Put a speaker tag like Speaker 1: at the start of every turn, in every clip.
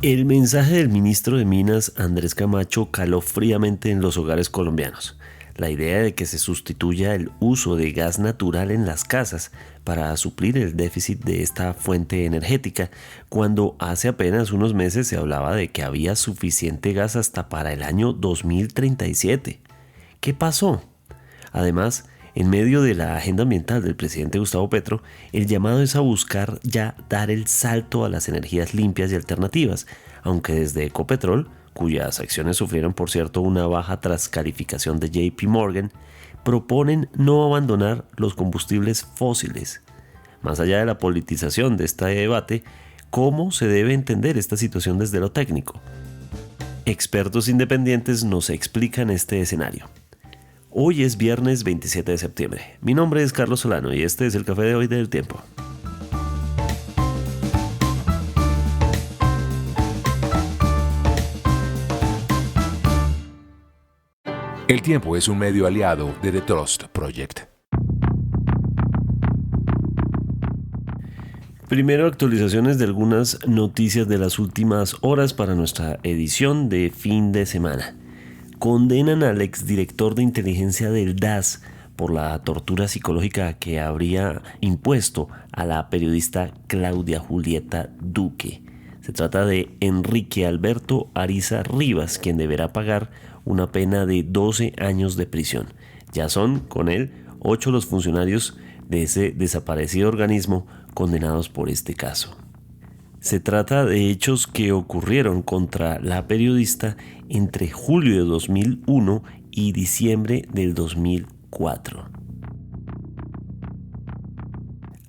Speaker 1: El mensaje del ministro de Minas, Andrés Camacho, caló fríamente en los hogares colombianos. La idea de que se sustituya el uso de gas natural en las casas para suplir el déficit de esta fuente energética, cuando hace apenas unos meses se hablaba de que había suficiente gas hasta para el año 2037. ¿Qué pasó? Además, en medio de la agenda ambiental del presidente Gustavo Petro, el llamado es a buscar ya dar el salto a las energías limpias y alternativas, aunque desde Ecopetrol, cuyas acciones sufrieron por cierto una baja tras calificación de JP Morgan, proponen no abandonar los combustibles fósiles. Más allá de la politización de este debate, ¿cómo se debe entender esta situación desde lo técnico? Expertos independientes nos explican este escenario. Hoy es viernes 27 de septiembre. Mi nombre es Carlos Solano y este es el Café de hoy del Tiempo.
Speaker 2: El Tiempo es un medio aliado de The Trust Project.
Speaker 1: Primero, actualizaciones de algunas noticias de las últimas horas para nuestra edición de fin de semana. Condenan al exdirector de inteligencia del DAS por la tortura psicológica que habría impuesto a la periodista Claudia Julieta Duque. Se trata de Enrique Alberto Ariza Rivas, quien deberá pagar una pena de 12 años de prisión. Ya son, con él, 8 los funcionarios de ese desaparecido organismo condenados por este caso. Se trata de hechos que ocurrieron contra la periodista entre julio de 2001 y diciembre del 2004.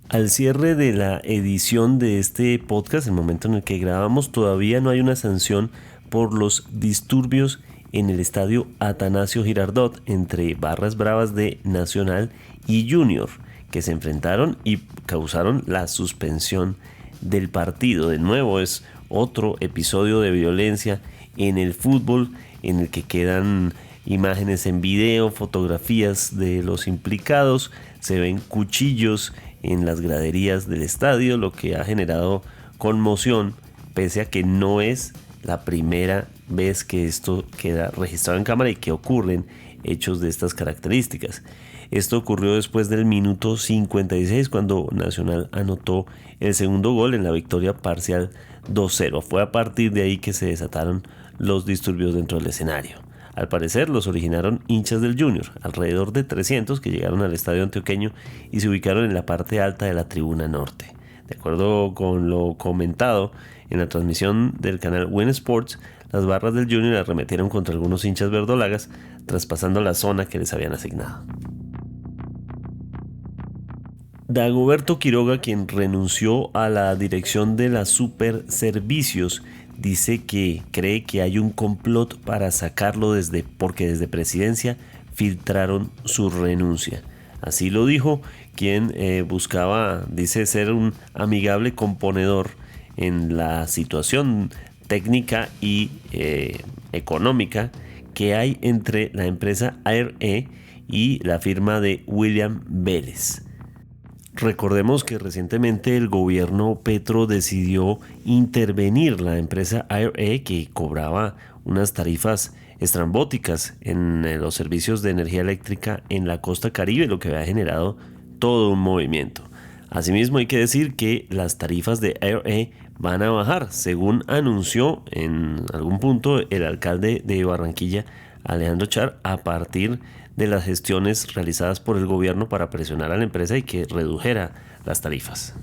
Speaker 1: Al cierre de la edición de este podcast, el momento en el que grabamos, todavía no hay una sanción por los disturbios en el estadio Atanasio Girardot entre Barras Bravas de Nacional y Junior, que se enfrentaron y causaron la suspensión del partido. De nuevo es otro episodio de violencia en el fútbol en el que quedan imágenes en video, fotografías de los implicados, se ven cuchillos en las graderías del estadio, lo que ha generado conmoción, pese a que no es la primera vez que esto queda registrado en cámara y que ocurren hechos de estas características. Esto ocurrió después del minuto 56 cuando Nacional anotó el segundo gol en la victoria parcial 2-0. Fue a partir de ahí que se desataron los disturbios dentro del escenario. Al parecer los originaron hinchas del Junior, alrededor de 300 que llegaron al estadio antioqueño y se ubicaron en la parte alta de la tribuna norte. De acuerdo con lo comentado en la transmisión del canal Win Sports, las barras del Junior arremetieron contra algunos hinchas verdolagas, traspasando la zona que les habían asignado. Dagoberto Quiroga, quien renunció a la dirección de la Superservicios, dice que cree que hay un complot para sacarlo porque desde presidencia filtraron su renuncia. Así lo dijo quien buscaba, dice, ser un amigable componedor en la situación técnica y económica que hay entre la empresa AirE y la firma de William Vélez. Recordemos que recientemente el gobierno Petro decidió intervenir la empresa AirE, que cobraba unas tarifas estrambóticas en los servicios de energía eléctrica en la costa Caribe, lo que había generado todo un movimiento. Asimismo, hay que decir que las tarifas de AirE van a bajar, según anunció en algún punto el alcalde de Barranquilla, Alejandro Char, a partir de las gestiones realizadas por el gobierno para presionar a la empresa y que redujera las tarifas.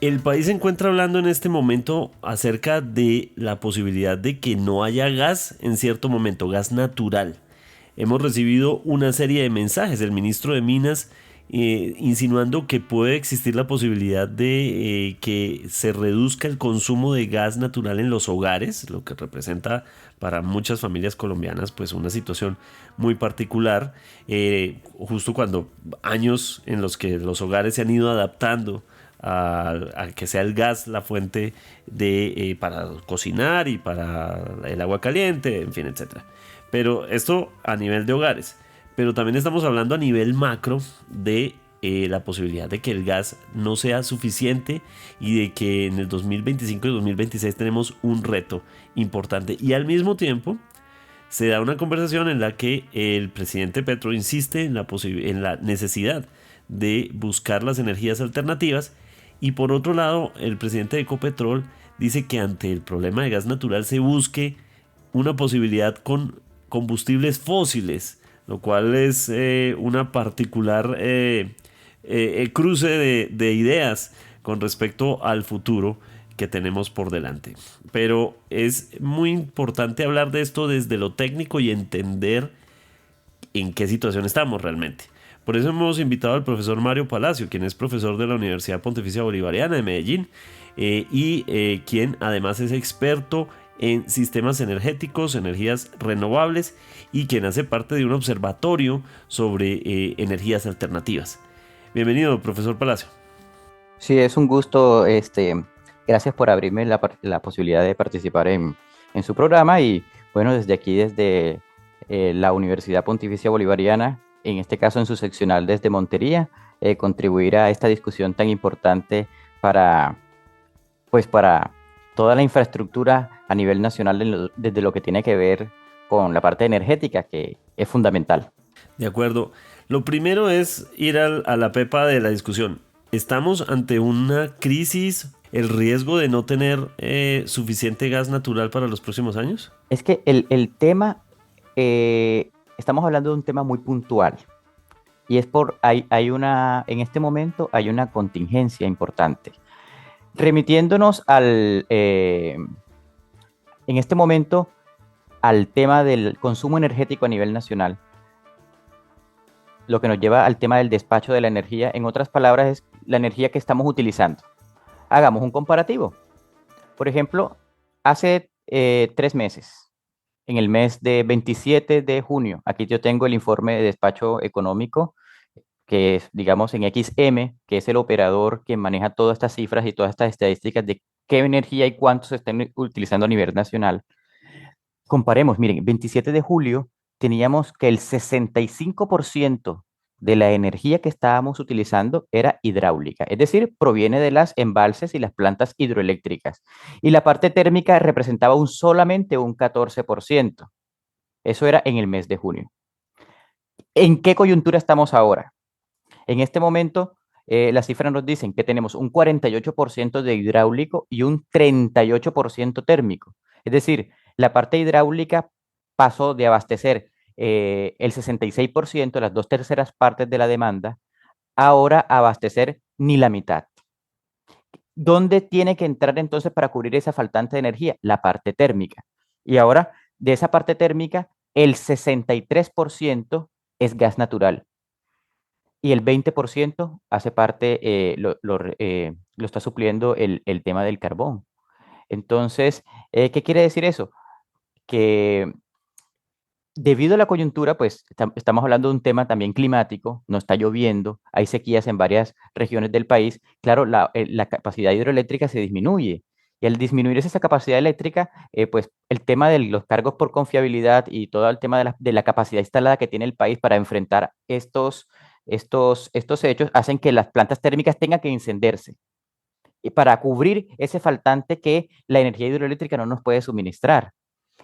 Speaker 1: El país se encuentra hablando en este momento acerca de la posibilidad de que no haya gas en cierto momento, gas natural. Hemos recibido una serie de mensajes del ministro de Minas insinuando que puede existir la posibilidad de que se reduzca el consumo de gas natural en los hogares, lo que representa para muchas familias colombianas pues una situación muy particular, justo cuando años en los que los hogares se han ido adaptando a que sea el gas la fuente para cocinar y para el agua caliente, en fin, etcétera. Pero esto a nivel de hogares. Pero también estamos hablando a nivel macro de la posibilidad de que el gas no sea suficiente y de que en el 2025 y 2026 tenemos un reto importante. Y al mismo tiempo se da una conversación en la que el presidente Petro insiste en la necesidad de buscar las energías alternativas, y por otro lado el presidente de Ecopetrol dice que ante el problema de gas natural se busque una posibilidad con combustibles fósiles, lo cual es una particular cruce de ideas con respecto al futuro que tenemos por delante. Pero es muy importante hablar de esto desde lo técnico y entender en qué situación estamos realmente. Por eso hemos invitado al profesor Mario Palacio, quien es profesor de la Universidad Pontificia Bolivariana de Medellín quien además es experto en sistemas energéticos, energías renovables, y quien hace parte de un observatorio sobre energías alternativas. Bienvenido, profesor Palacio.
Speaker 3: Sí, es un gusto, gracias por abrirme la posibilidad de participar en su programa y bueno, desde aquí, desde la Universidad Pontificia Bolivariana, en este caso en su seccional desde Montería, contribuir a esta discusión tan importante para, pues, para toda la infraestructura a nivel nacional desde lo que tiene que ver con la parte energética, que es fundamental.
Speaker 1: De acuerdo. Lo primero es ir a la pepa de la discusión. ¿Estamos ante una crisis, el riesgo de no tener suficiente gas natural para los próximos años?
Speaker 3: Es que el tema, estamos hablando de un tema muy puntual. Y es en este momento hay una contingencia importante. Remitiéndonos en este momento al tema del consumo energético a nivel nacional, lo que nos lleva al tema del despacho de la energía, en otras palabras, es la energía que estamos utilizando. Hagamos un comparativo. Por ejemplo, hace 3 meses, en el mes de 27 de junio, aquí yo tengo el informe de despacho económico que es, digamos, en XM, que es el operador que maneja todas estas cifras y todas estas estadísticas de qué energía y cuánto se están utilizando a nivel nacional. Comparemos, miren, 27 de julio teníamos que el 65% de la energía que estábamos utilizando era hidráulica, es decir, proviene de las embalses y las plantas hidroeléctricas. Y la parte térmica representaba solamente un 14%. Eso era en el mes de junio. ¿En qué coyuntura estamos ahora? En este momento, las cifras nos dicen que tenemos un 48% de hidráulico y un 38% térmico. Es decir, la parte hidráulica pasó de abastecer el 66%, las 2/3 partes de la demanda, ahora a abastecer ni la mitad. ¿Dónde tiene que entrar entonces para cubrir esa faltante de energía? La parte térmica. Y ahora, de esa parte térmica, el 63% es gas natural y el 20% hace parte, lo está supliendo el tema del carbón. Entonces, ¿qué quiere decir eso? Que debido a la coyuntura, pues estamos hablando de un tema también climático, no está lloviendo, hay sequías en varias regiones del país, claro, la capacidad hidroeléctrica se disminuye. Y al disminuir esa capacidad eléctrica, pues el tema de los cargos por confiabilidad y todo el tema de la capacidad instalada que tiene el país para enfrentar estos hechos hacen que las plantas térmicas tengan que encenderse y para cubrir ese faltante que la energía hidroeléctrica no nos puede suministrar.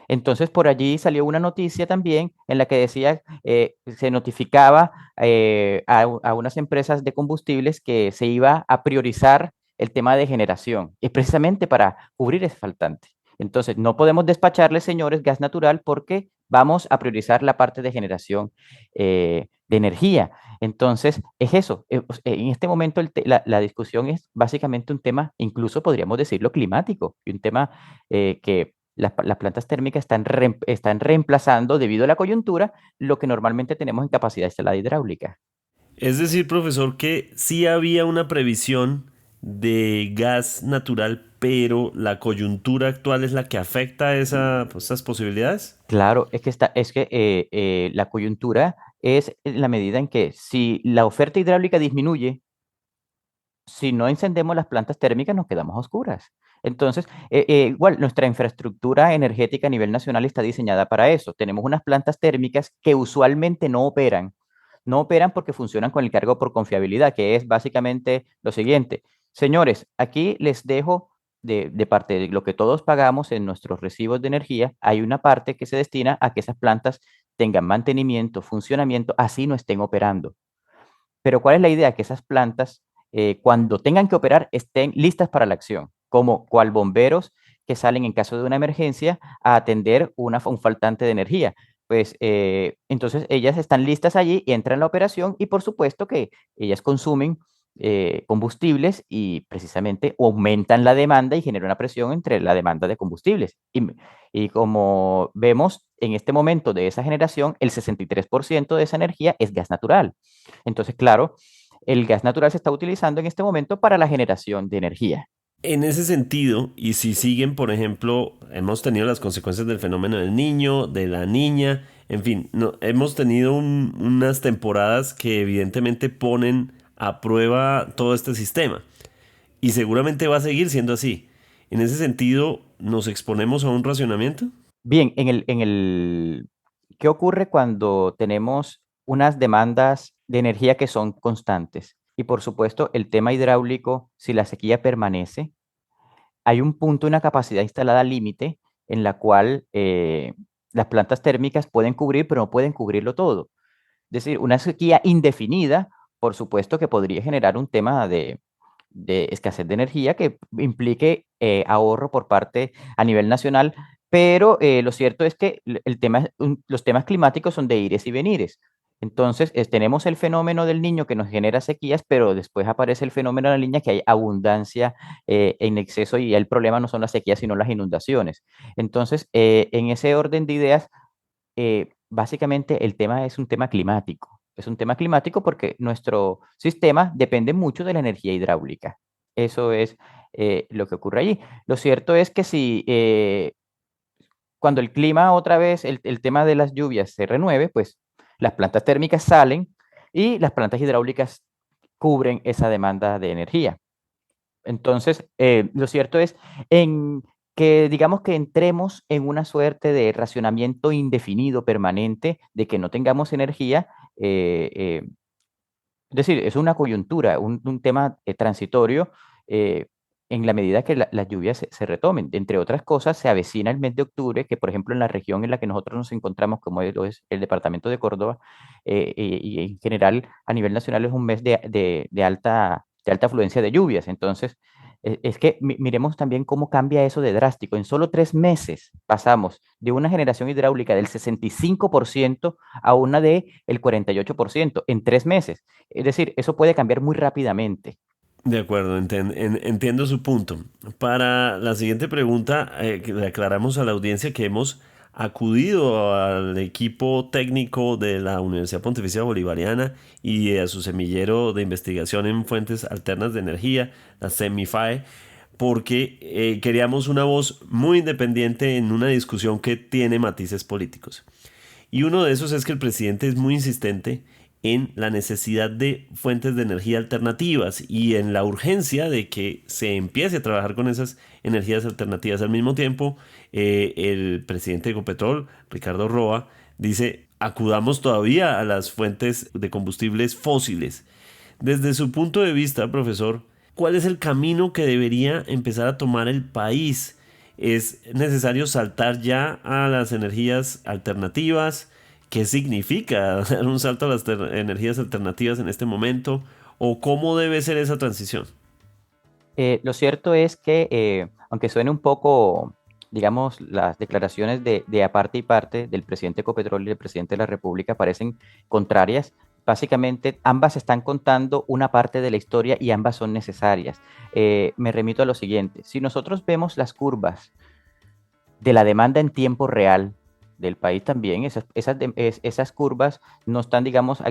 Speaker 3: Entonces, por allí salió una noticia también en la que decía, se notificaba a unas empresas de combustibles que se iba a priorizar el tema de generación, es precisamente para cubrir ese faltante. Entonces, no podemos despacharles, señores, gas natural porque vamos a priorizar la parte de generación de energía. Entonces, es eso. En este momento la discusión es básicamente un tema, incluso podríamos decirlo, climático, y un tema que las plantas térmicas están reemplazando, debido a la coyuntura, lo que normalmente tenemos en capacidad instalada hidráulica.
Speaker 1: Es decir, profesor, que sí había una previsión de gas natural, pero la coyuntura actual es la que afecta esas posibilidades.
Speaker 3: Claro, es que la coyuntura es en la medida en que si la oferta hidráulica disminuye, si no encendemos las plantas térmicas, nos quedamos a oscuras. Entonces, igual, nuestra infraestructura energética a nivel nacional está diseñada para eso. Tenemos unas plantas térmicas que usualmente no operan. No operan porque funcionan con el cargo por confiabilidad, que es básicamente lo siguiente. Señores, aquí les dejo de parte de lo que todos pagamos en nuestros recibos de energía, hay una parte que se destina a que esas plantas tengan mantenimiento, funcionamiento, así no estén operando. Pero ¿cuál es la idea? Que esas plantas, cuando tengan que operar, estén listas para la acción, como cual bomberos que salen en caso de una emergencia a atender un faltante de energía. Pues entonces ellas están listas allí, entran en la operación y por supuesto que ellas consumen combustibles y precisamente aumentan la demanda y generan una presión entre la demanda de combustibles. Y como vemos en este momento de esa generación, el 63% de esa energía es gas natural. Entonces, claro, el gas natural se está utilizando en este momento para la generación de energía.
Speaker 1: En ese sentido, y si siguen, por ejemplo, hemos tenido las consecuencias del fenómeno del niño, de la niña, en fin, hemos tenido unas temporadas que evidentemente ponen a prueba todo este sistema. Y seguramente va a seguir siendo así. En ese sentido, ¿nos exponemos a un racionamiento?
Speaker 3: Bien, ¿qué ocurre cuando tenemos unas demandas de energía que son constantes? Y por supuesto, el tema hidráulico, si la sequía permanece, hay un punto, una capacidad instalada límite en la cual las plantas térmicas pueden cubrir, pero no pueden cubrirlo todo. Es decir, una sequía indefinida, por supuesto que podría generar un tema de escasez de energía que implique ahorro por parte a nivel nacional, pero lo cierto es que los temas climáticos son de ires y venires. Entonces, tenemos el fenómeno del niño que nos genera sequías, pero después aparece el fenómeno de la niña que hay abundancia en exceso y el problema no son las sequías, sino las inundaciones. Entonces, en ese orden de ideas, básicamente el tema es un tema climático. Es un tema climático porque nuestro sistema depende mucho de la energía hidráulica. Eso es lo que ocurre allí. Lo cierto es que si cuando el clima otra vez, el tema de las lluvias se renueve, pues las plantas térmicas salen y las plantas hidráulicas cubren esa demanda de energía. Entonces, lo cierto es que digamos que entremos en una suerte de racionamiento indefinido, permanente, de que no tengamos energía. Es decir, es una coyuntura, un tema transitorio en la medida que las lluvias se retomen. Entre otras cosas, se avecina el mes de octubre, que por ejemplo en la región en la que nosotros nos encontramos, como es el departamento de Córdoba, y en general a nivel nacional es un mes de alta afluencia de lluvias. Entonces, es que miremos también cómo cambia eso de drástico. En solo 3 meses pasamos de una generación hidráulica del 65% a una del 48% en 3 meses. Es decir, eso puede cambiar muy rápidamente.
Speaker 1: De acuerdo, entiendo su punto. Para la siguiente pregunta, que le aclaramos a la audiencia que hemos acudido al equipo técnico de la Universidad Pontificia Bolivariana y a su semillero de investigación en fuentes alternas de energía, la CEMIFAE, porque queríamos una voz muy independiente en una discusión que tiene matices políticos. Y uno de esos es que el presidente es muy insistente en la necesidad de fuentes de energía alternativas y en la urgencia de que se empiece a trabajar con esas energías alternativas. Al mismo tiempo, el presidente de Ecopetrol, Ricardo Roa, dice, acudamos todavía a las fuentes de combustibles fósiles. Desde su punto de vista, profesor, ¿cuál es el camino que debería empezar a tomar el país? ¿Es necesario saltar ya a las energías alternativas? ¿Qué significa dar un salto a las energías alternativas en este momento? ¿O cómo debe ser esa transición?
Speaker 3: Lo cierto es que, aunque suene un poco, digamos, las declaraciones de aparte y parte del presidente Ecopetrol y del presidente de la República parecen contrarias. Básicamente, ambas están contando una parte de la historia y ambas son necesarias. Me remito a lo siguiente. Si nosotros vemos las curvas de la demanda en tiempo real del país también, esas curvas no están, digamos,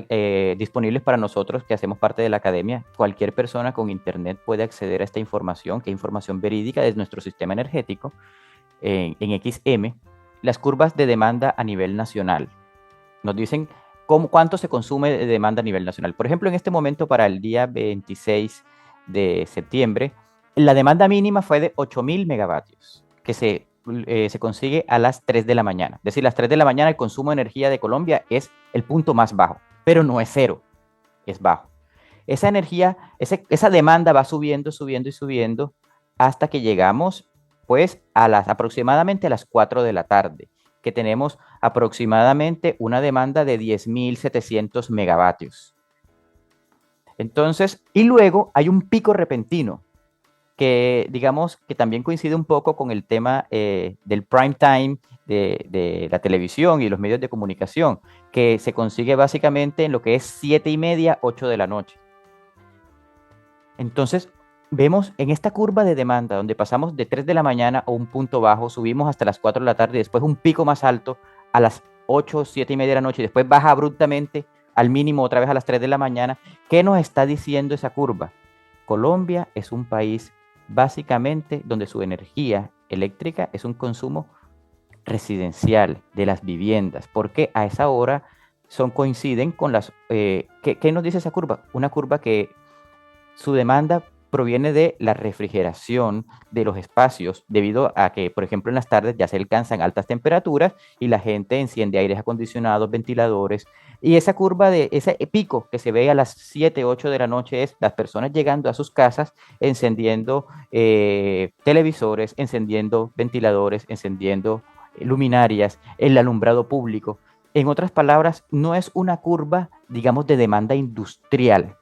Speaker 3: disponibles para nosotros que hacemos parte de la academia. Cualquier persona con internet puede acceder a esta información, que es información verídica de nuestro sistema energético, en XM, las curvas de demanda a nivel nacional. Nos dicen cuánto se consume de demanda a nivel nacional. Por ejemplo, en este momento, para el día 26 de septiembre, la demanda mínima fue de 8.000 megavatios, que se consigue a las 3 de la mañana. Es decir, a las 3 de la mañana el consumo de energía de Colombia es el punto más bajo, pero no es cero, es bajo. Esa energía, esa demanda va subiendo, subiendo y subiendo hasta que llegamos pues aproximadamente a las 4 de la tarde, que tenemos aproximadamente una demanda de 10.700 megavatios. Entonces, y luego hay un pico repentino que digamos que también coincide un poco con el tema del prime time de la televisión y los medios de comunicación, que se consigue básicamente en lo que es 7:30, 8 de la noche. Entonces, vemos en esta curva de demanda, donde pasamos de 3 de la mañana a un punto bajo, subimos hasta las 4 de la tarde, después un pico más alto a las 8, 7:30 de la noche, y después baja abruptamente al mínimo otra vez a las 3 de la mañana. ¿Qué nos está diciendo esa curva? Colombia es un país básicamente donde su energía eléctrica es un consumo residencial de las viviendas, porque a esa hora coinciden con las... ¿qué nos dice esa curva? Una curva que su demanda proviene de la refrigeración de los espacios, debido a que, por ejemplo, en las tardes ya se alcanzan altas temperaturas y la gente enciende aires acondicionados, ventiladores, y esa curva de ese pico que se ve a las 7, 8 de la noche es las personas llegando a sus casas, encendiendo televisores, encendiendo ventiladores, encendiendo luminarias, el alumbrado público. En otras palabras, no es una curva, digamos, de demanda industrial.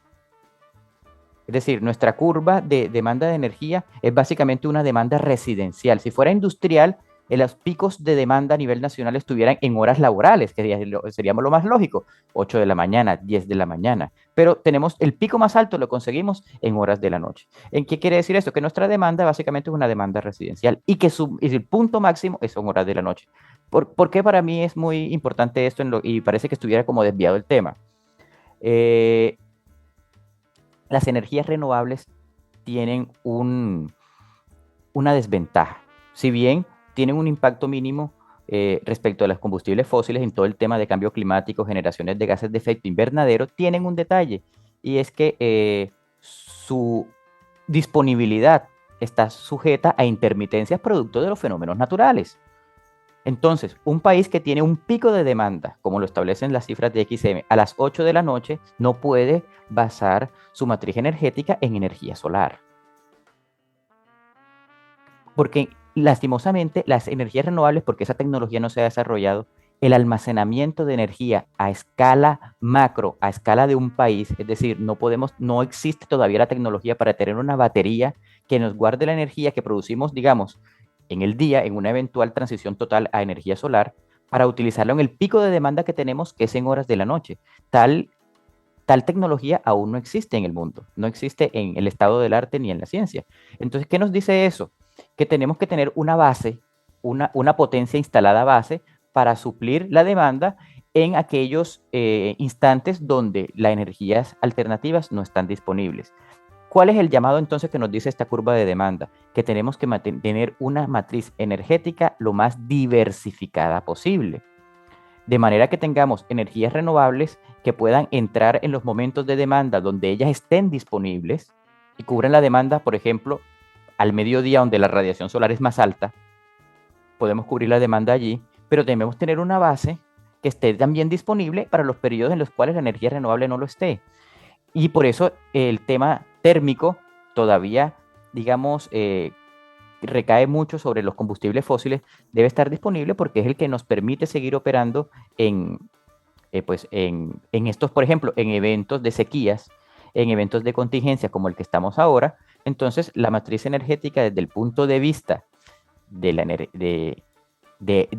Speaker 3: Es decir, nuestra curva de demanda de energía es básicamente una demanda residencial. Si fuera industrial, los picos de demanda a nivel nacional estuvieran en horas laborales, que seríamos lo más lógico, 8 de la mañana, 10 de la mañana. Pero tenemos el pico más alto, lo conseguimos en horas de la noche. ¿En qué quiere decir esto? Que nuestra demanda básicamente es una demanda residencial y que el punto máximo son horas de la noche. ¿Por qué para mí es muy importante esto y parece que estuviera como desviado el tema? Las energías renovables tienen una desventaja. Si bien tienen un impacto mínimo respecto a los combustibles fósiles en todo el tema de cambio climático, generaciones de gases de efecto invernadero, tienen un detalle, y es que su disponibilidad está sujeta a intermitencias producto de los fenómenos naturales. Entonces, un país que tiene un pico de demanda, como lo establecen las cifras de XM, a las 8 de la noche, no puede basar su matriz energética en energía solar. Porque lastimosamente las energías renovables, porque esa tecnología no se ha desarrollado, el almacenamiento de energía a escala macro, a escala de un país, es decir, no existe todavía la tecnología para tener una batería que nos guarde la energía que producimos, digamos, en el día, en una eventual transición total a energía solar, para utilizarlo en el pico de demanda que tenemos, que es en horas de la noche. Tal tecnología aún no existe en el mundo, no existe en el estado del arte ni en la ciencia. Entonces, ¿qué nos dice eso? Que tenemos que tener una base, una potencia instalada base para suplir la demanda en aquellos instantes donde las energías alternativas no están disponibles. ¿Cuál es el llamado entonces que nos dice esta curva de demanda? Que tenemos que tener una matriz energética lo más diversificada posible, de manera que tengamos energías renovables que puedan entrar en los momentos de demanda donde ellas estén disponibles y cubran la demanda, por ejemplo, al mediodía, donde la radiación solar es más alta, podemos cubrir la demanda allí, pero debemos tener una base que esté también disponible para los periodos en los cuales la energía renovable no lo esté. Y por eso el tema térmico todavía, digamos, recae mucho sobre los combustibles fósiles, debe estar disponible porque es el que nos permite seguir operando en estos, por ejemplo, en eventos de sequías, en eventos de contingencia como el que estamos ahora. Entonces, la matriz energética desde el punto de vista de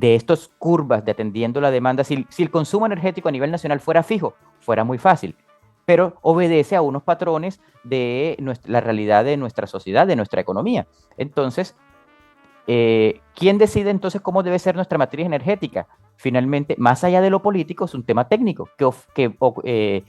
Speaker 3: estas curvas de atendiendo la demanda, si el consumo energético a nivel nacional fuera fijo, fuera muy fácil, pero obedece a unos patrones de la realidad de nuestra sociedad, de nuestra economía. Entonces, ¿quién decide entonces cómo debe ser nuestra matriz energética? Finalmente, más allá de lo político, es un tema técnico que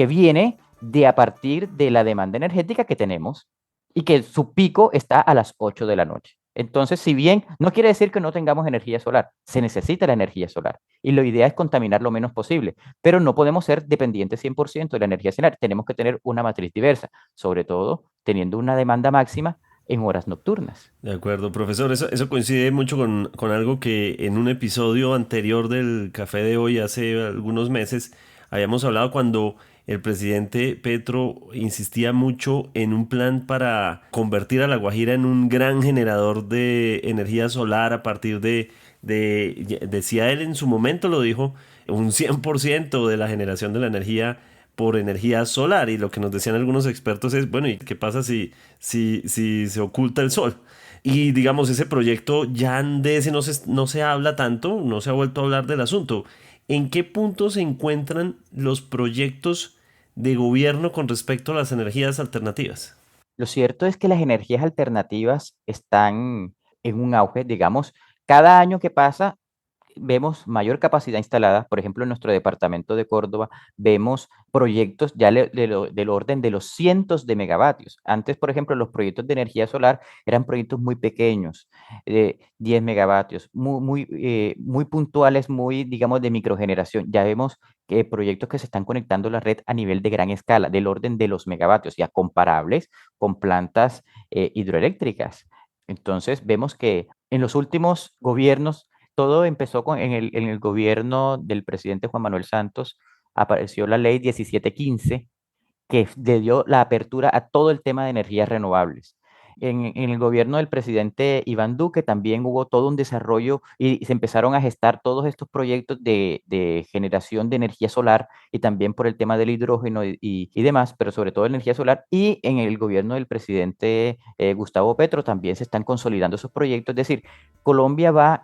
Speaker 3: viene a partir de la demanda energética que tenemos y que su pico está a las 8 de la noche. Entonces, si bien no quiere decir que no tengamos energía solar, se necesita la energía solar y la idea es contaminar lo menos posible, pero no podemos ser dependientes 100% de la energía solar. Tenemos que tener una matriz diversa, sobre todo teniendo una demanda máxima en horas nocturnas.
Speaker 1: De acuerdo, profesor. Eso coincide mucho con algo que en un episodio anterior del Café de hoy, hace algunos meses, habíamos hablado cuando el presidente Petro insistía mucho en un plan para convertir a La Guajira en un gran generador de energía solar a partir decía él en su momento, lo dijo, un 100% de la generación de la energía por energía solar. Y lo que nos decían algunos expertos es, bueno, ¿y qué pasa si se oculta el sol? Y digamos, ese proyecto ya de ese no se habla tanto, no se ha vuelto a hablar del asunto. ¿En qué punto se encuentran los proyectos de gobierno con respecto a las energías alternativas?
Speaker 3: Lo cierto es que las energías alternativas están en un auge, digamos, cada año que pasa vemos mayor capacidad instalada. Por ejemplo, en nuestro departamento de Córdoba vemos proyectos ya del orden de los cientos de megavatios. Antes, por ejemplo, los proyectos de energía solar eran proyectos muy pequeños, de 10 megavatios, muy puntuales, muy, digamos, de microgeneración. Ya vemos que proyectos que se están conectando a la red a nivel de gran escala, del orden de los megavatios, ya comparables con plantas hidroeléctricas. Entonces, vemos que en los últimos gobiernos todo empezó en el gobierno del presidente Juan Manuel Santos, apareció la ley 1715 que le dio la apertura a todo el tema de energías renovables. En el gobierno del presidente Iván Duque también hubo todo un desarrollo y se empezaron a gestar todos estos proyectos de generación de energía solar y también por el tema del hidrógeno y demás, pero sobre todo energía solar. Y en el gobierno del presidente Gustavo Petro también se están consolidando esos proyectos. Es decir, Colombia va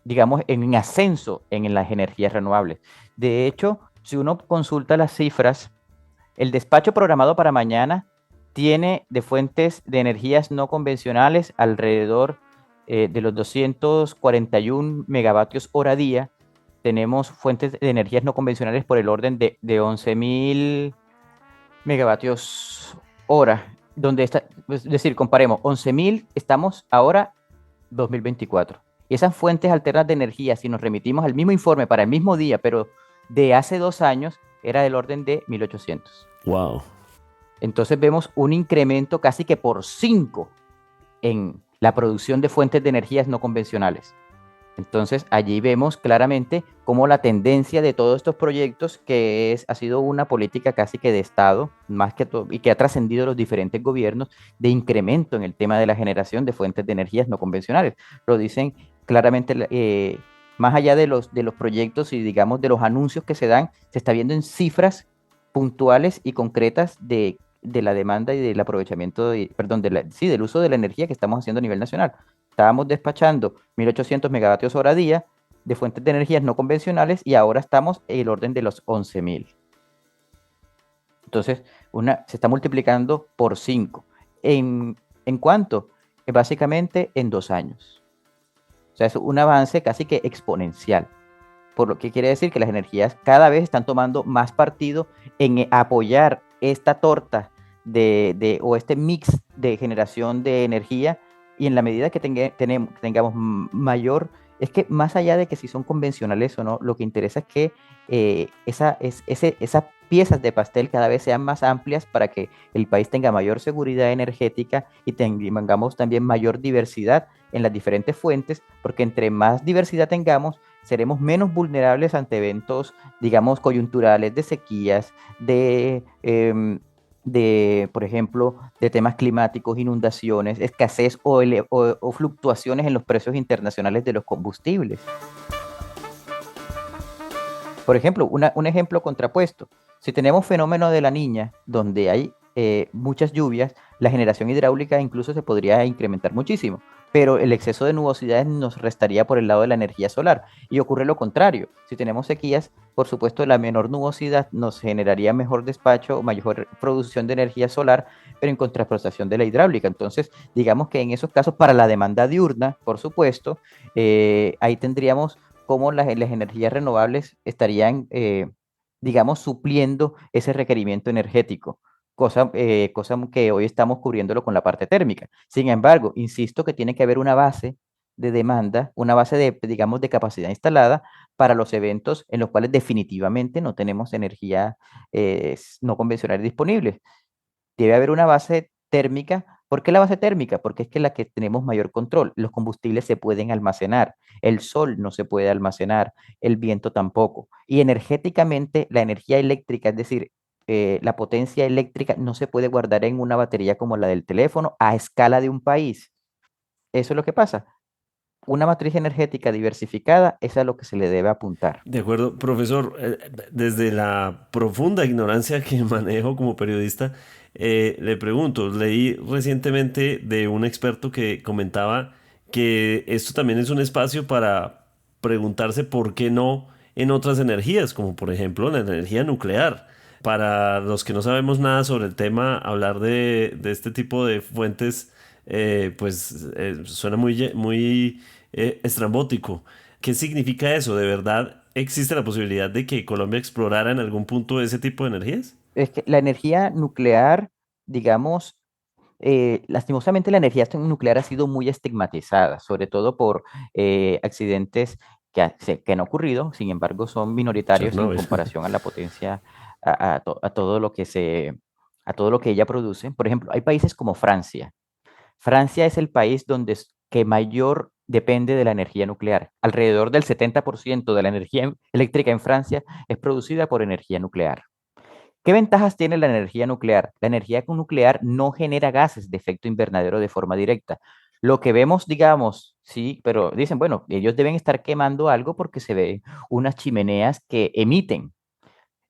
Speaker 3: digamos, en ascenso en las energías renovables. De hecho, si uno consulta las cifras, el despacho programado para mañana tiene de fuentes de energías no convencionales alrededor de los 241 megavatios hora día. Tenemos fuentes de energías no convencionales por el orden de 11.000 megavatios hora, donde está, es decir, comparemos 11.000, estamos ahora 2024. Y esas fuentes alternas de energía, si nos remitimos al mismo informe para el mismo día, pero de hace 2 años, era del orden de 1.800.
Speaker 1: Wow.
Speaker 3: Entonces vemos un incremento casi que por 5 en la producción de fuentes de energías no convencionales. Entonces allí vemos claramente cómo la tendencia de todos estos proyectos, ha sido una política casi que de Estado, más que todo, y que ha trascendido los diferentes gobiernos, de incremento en el tema de la generación de fuentes de energías no convencionales. Lo dicen claramente, más allá de los proyectos y digamos de los anuncios que se dan, se está viendo en cifras puntuales y concretas de la demanda y del aprovechamiento, perdón, sí, del uso de la energía que estamos haciendo a nivel nacional. Estábamos despachando 1.800 megavatios hora día de fuentes de energías no convencionales y ahora estamos en el orden de los 11.000. Entonces, se está multiplicando por 5. ¿En cuánto? Básicamente en 2 años. O sea, es un avance casi que exponencial. Por lo que quiere decir que las energías cada vez están tomando más partido en apoyar esta torta o este mix de generación de energía, y en la medida que tengamos mayor, es que más allá de que si son convencionales o no, lo que interesa es que esas piezas de pastel cada vez sean más amplias para que el país tenga mayor seguridad energética y tengamos también mayor diversidad en las diferentes fuentes, porque entre más diversidad tengamos, seremos menos vulnerables ante eventos, digamos, coyunturales, de sequías, por ejemplo, de temas climáticos, inundaciones, escasez o fluctuaciones en los precios internacionales de los combustibles. Por ejemplo, un ejemplo contrapuesto. Si tenemos fenómeno de la Niña, donde hay muchas lluvias, la generación hidráulica incluso se podría incrementar muchísimo, pero el exceso de nubosidades nos restaría por el lado de la energía solar. Y ocurre lo contrario. Si tenemos sequías, por supuesto, la menor nubosidad nos generaría mejor despacho, mayor producción de energía solar, pero en contraprestación de la hidráulica. Entonces, digamos que en esos casos, para la demanda diurna, por supuesto, ahí tendríamos cómo las energías renovables estarían, digamos, supliendo ese requerimiento energético, cosa que hoy estamos cubriéndolo con la parte térmica. Sin embargo, insisto que tiene que haber una base de demanda, una base digamos, de capacidad instalada para los eventos en los cuales definitivamente no tenemos energía no convencional disponible. debe haber una base térmica. ¿Por qué la base térmica? Porque es que la que tenemos mayor control. Los combustibles se pueden almacenar, el sol no se puede almacenar, el viento tampoco. Y energéticamente, la energía eléctrica, es decir, la potencia eléctrica no se puede guardar en una batería como la del teléfono a escala de un país. Eso es lo que pasa. Una matriz energética diversificada es a lo que se le debe apuntar.
Speaker 1: De acuerdo, profesor, desde la profunda ignorancia que manejo como periodista, le pregunto, leí recientemente de un experto que comentaba que esto también es un espacio para preguntarse por qué no en otras energías, como por ejemplo la energía nuclear. Para los que no sabemos nada sobre el tema, hablar de este tipo de fuentes, suena muy estrambótico. ¿Qué significa eso? ¿De verdad existe la posibilidad de que Colombia explorara en algún punto ese tipo de energías?
Speaker 3: Es que la energía nuclear, digamos, lastimosamente la energía nuclear ha sido muy estigmatizada, sobre todo por accidentes que han ocurrido, sin embargo son minoritarios en
Speaker 1: Chernobyl.
Speaker 3: comparación a la potencia, a todo lo que a todo lo que ella produce. Por ejemplo, hay países como Francia. Francia es el país que mayor depende de la energía nuclear. Alrededor del 70% de la energía eléctrica en Francia es producida por energía nuclear. ¿Qué ventajas tiene la energía nuclear? La energía nuclear no genera gases de efecto invernadero de forma directa. Lo que vemos, digamos, sí, pero dicen, bueno, ellos deben estar quemando algo porque se ven unas chimeneas eh,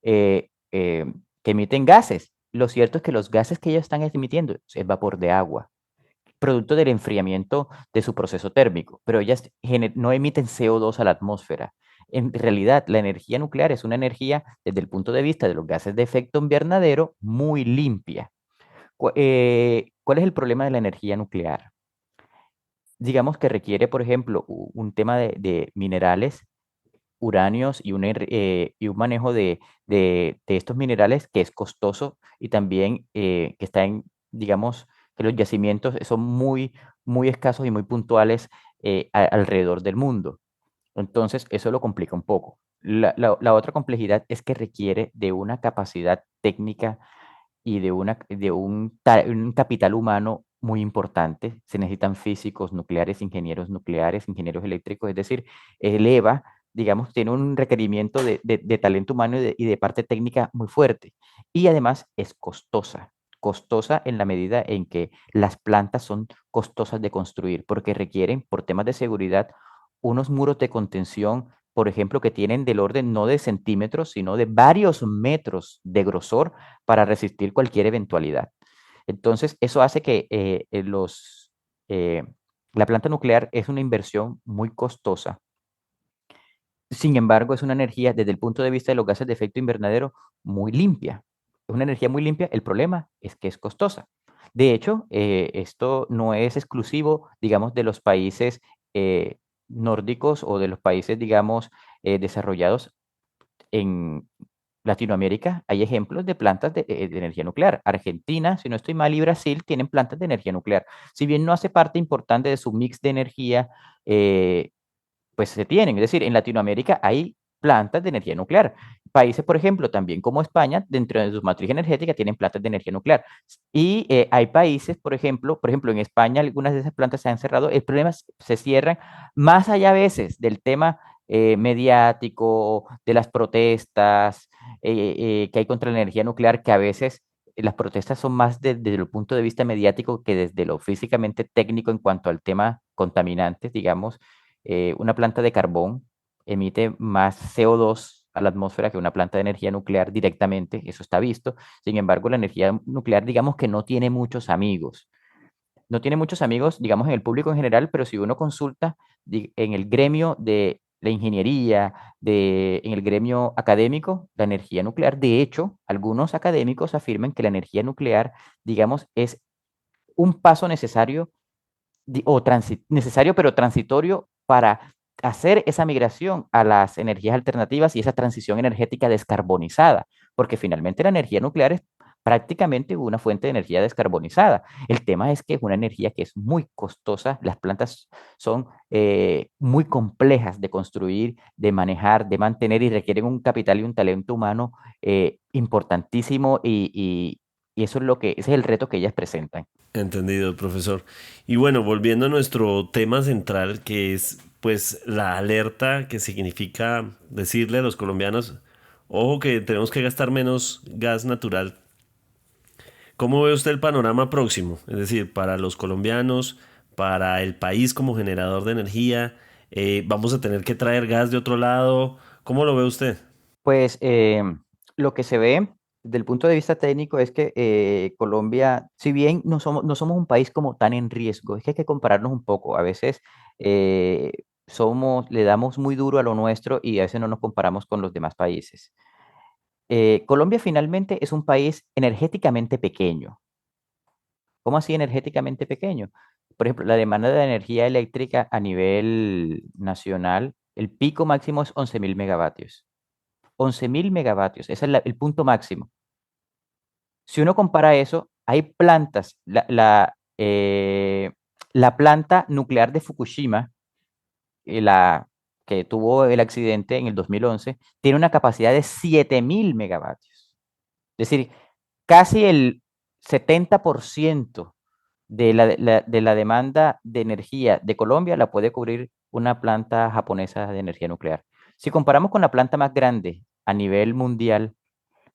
Speaker 3: eh, que emiten gases. Lo cierto es que los gases que ellos están emitiendo es vapor de agua, producto del enfriamiento de su proceso térmico, pero ellas no emiten CO2 a la atmósfera. En realidad, la energía nuclear es una energía, desde el punto de vista de los gases de efecto invernadero, muy limpia. ¿Cuál es el problema de la energía nuclear? Digamos que requiere, por ejemplo, un tema de minerales, uranios y un manejo de estos minerales que es costoso y también que está en, digamos, que los yacimientos son muy escasos y muy puntuales alrededor del mundo. Entonces, eso lo complica un poco. La otra complejidad es que requiere de una capacidad técnica y un capital humano muy importante. Se necesitan físicos nucleares, ingenieros eléctricos, es decir, eleva, digamos, tiene un requerimiento de talento humano y de parte técnica muy fuerte. Y además es costosa en la medida en que las plantas son costosas de construir, porque requieren, por temas de seguridad, unos muros de contención, por ejemplo, que tienen del orden no de centímetros, sino de varios metros de grosor para resistir cualquier eventualidad. Entonces, eso hace que eh, la planta nuclear es una inversión muy costosa. Sin embargo, es una energía, desde el punto de vista de los gases de efecto invernadero, muy limpia. Es una energía muy limpia. El problema es que es costosa. De hecho, esto no es exclusivo, digamos, de los países nórdicos o de los países, digamos, desarrollados en Latinoamérica. Hay ejemplos de plantas de energía nuclear. Argentina, si no estoy mal, y Brasil tienen plantas de energía nuclear. Si bien no hace parte importante de su mix de energía, eh, pues se tienen. Es decir, en Latinoamérica hay plantas de energía nuclear. Países, por ejemplo, también como España, dentro de su matriz energética, tienen plantas de energía nuclear. Y hay países, por ejemplo, en España, algunas de esas plantas se han cerrado. El problema es que se cierran más allá a veces del tema mediático, de las protestas que hay contra la energía nuclear, que a veces las protestas son más desde el punto de vista mediático que desde lo físicamente técnico en cuanto al tema contaminantes, digamos. Una planta de carbón emite más CO2 a la atmósfera que una planta de energía nuclear directamente, eso está visto. Sin embargo, la energía nuclear, digamos que no tiene muchos amigos. No tiene muchos amigos, digamos, en el público en general, pero si uno consulta en el gremio de la ingeniería, en el gremio académico, la energía nuclear, de hecho, algunos académicos afirman que la energía nuclear, digamos, es un paso necesario necesario pero transitorio para hacer esa migración a las energías alternativas y esa transición energética descarbonizada, porque finalmente la energía nuclear es prácticamente una fuente de energía descarbonizada. El tema es que es una energía que es muy costosa, las plantas son muy complejas de construir, de manejar, de mantener y requieren un capital y un talento humano importantísimo Y eso es ese es el reto que ellas presentan.
Speaker 1: Entendido, profesor. Y bueno, volviendo a nuestro tema central, que es pues la alerta que significa decirle a los colombianos, ojo que tenemos que gastar menos gas natural. ¿Cómo ve usted el panorama próximo? Es decir, para los colombianos, para el país como generador de energía, vamos a tener que traer gas de otro lado. ¿Cómo lo ve usted?
Speaker 3: Pues lo que se ve desde el punto de vista técnico es que Colombia, si bien no somos un país como tan en riesgo, es que hay que compararnos un poco. A veces le damos muy duro a lo nuestro y a veces no nos comparamos con los demás países. Colombia finalmente es un país energéticamente pequeño. ¿Cómo así energéticamente pequeño? Por ejemplo, la demanda de energía eléctrica a nivel nacional, el pico máximo es 11.000 megavatios. 11.000 megavatios, ese es el punto máximo. Si uno compara eso, hay plantas, la planta nuclear de Fukushima, la que tuvo el accidente en el 2011, tiene una capacidad de 7.000 megavatios. Es decir, casi el 70% de la demanda de energía de Colombia la puede cubrir una planta japonesa de energía nuclear. Si comparamos con la planta más grande a nivel mundial,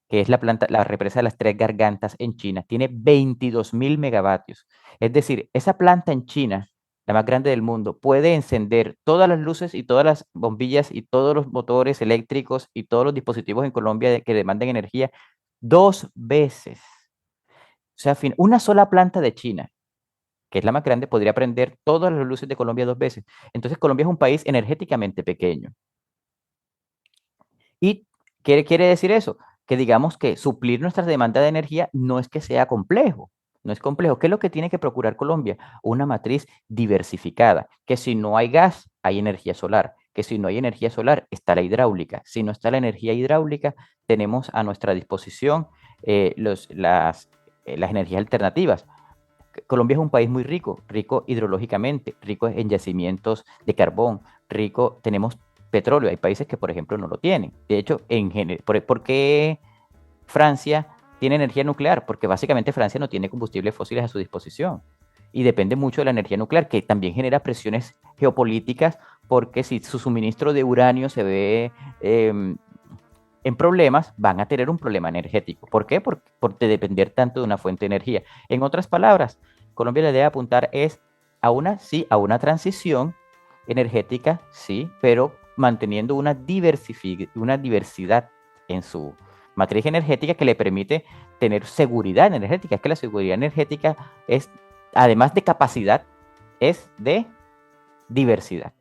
Speaker 3: que es la represa de las Tres Gargantas en China, tiene 22.000 megavatios. Es decir, esa planta en China, la más grande del mundo, puede encender todas las luces y todas las bombillas y todos los motores eléctricos y todos los dispositivos en Colombia que demanden energía 2 veces. O sea, una sola planta de China, que es la más grande, podría prender todas las luces de Colombia 2 veces. Entonces, Colombia es un país energéticamente pequeño. ¿Y qué quiere decir eso? Que digamos que suplir nuestra demanda de energía no es que sea complejo, no es complejo. ¿Qué es lo que tiene que procurar Colombia? Una matriz diversificada, que si no hay gas, hay energía solar, que si no hay energía solar, está la hidráulica. Si no está la energía hidráulica, tenemos a nuestra disposición las energías alternativas. Colombia es un país muy rico, rico hidrológicamente, rico en yacimientos de carbón, tenemos petróleo. Hay países que, por ejemplo, no lo tienen. De hecho, ¿por qué Francia tiene energía nuclear? Porque básicamente Francia no tiene combustibles fósiles a su disposición y depende mucho de la energía nuclear, que también genera presiones geopolíticas, porque si su suministro de uranio se ve en problemas, van a tener un problema energético. ¿Por qué? Por depender tanto de una fuente de energía. En otras palabras, Colombia le debe apuntar sí, a una transición energética, sí, pero manteniendo una diversidad en su matriz energética que le permite tener seguridad energética. Es que la seguridad energética es, además de capacidad, es de diversidad.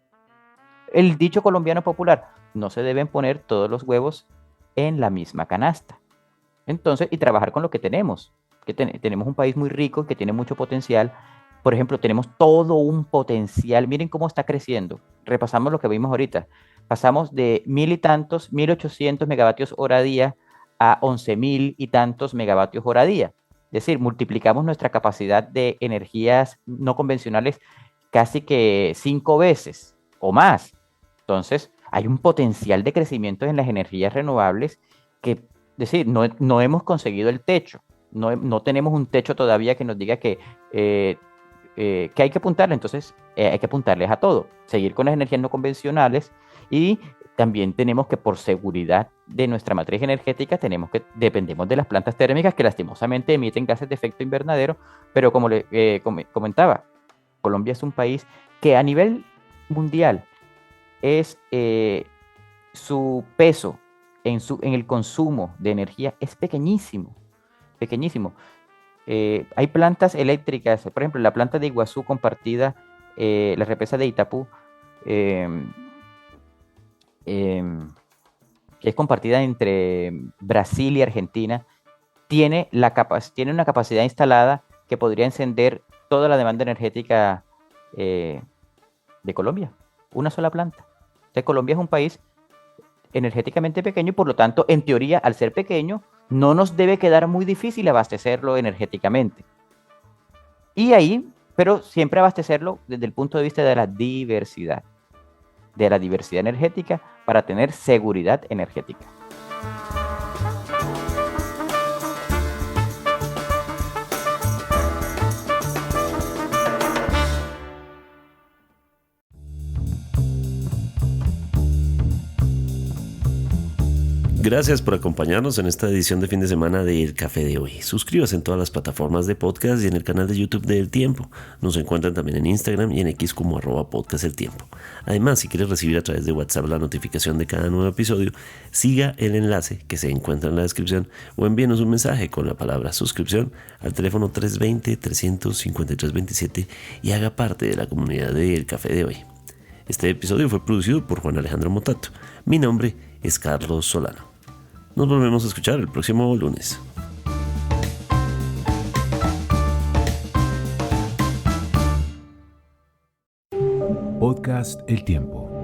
Speaker 3: El dicho colombiano popular: no se deben poner todos los huevos en la misma canasta. Entonces, y trabajar con lo que tenemos, tenemos un país muy rico que tiene mucho potencial. Por ejemplo, tenemos todo un potencial. Miren cómo está creciendo. Repasamos lo que vimos ahorita. Pasamos de 1.000 y tantos, 1.800 megavatios hora día a 11.000 y tantos megavatios hora día. Es decir, multiplicamos nuestra capacidad de energías no convencionales casi que 5 veces o más. Entonces, hay un potencial de crecimiento en las energías renovables que, es decir, no hemos conseguido el techo. No tenemos un techo todavía que nos diga que hay que apuntarle. Entonces, hay que apuntarles a todo. Seguir con las energías no convencionales, y también tenemos que, por seguridad de nuestra matriz energética, dependemos de las plantas térmicas que lastimosamente emiten gases de efecto invernadero, pero como le comentaba, Colombia es un país que a nivel mundial su peso en el consumo de energía es pequeñísimo, pequeñísimo. Hay plantas eléctricas, por ejemplo, la planta de Iguazú compartida, la represa de Itapú, que es compartida entre Brasil y Argentina, tiene una capacidad instalada que podría encender toda la demanda energética de Colombia, una sola planta. Entonces, Colombia es un país energéticamente pequeño y, por lo tanto, en teoría, al ser pequeño, no nos debe quedar muy difícil abastecerlo energéticamente. Pero siempre abastecerlo desde el punto de vista de la diversidad energética, para tener seguridad energética.
Speaker 1: Gracias por acompañarnos en esta edición de fin de semana de El Café de Hoy. Suscríbase en todas las plataformas de podcast y en el canal de YouTube de El Tiempo. Nos encuentran también en Instagram y en X como @podcasteltiempo. Además, si quieres recibir a través de WhatsApp la notificación de cada nuevo episodio, siga el enlace que se encuentra en la descripción o envíenos un mensaje con la palabra suscripción al teléfono 320-353-27 y haga parte de la comunidad de El Café de Hoy. Este episodio fue producido por Juan Alejandro Motato. Mi nombre es Carlos Solano. Nos volvemos a escuchar el próximo lunes.
Speaker 2: Podcast El Tiempo.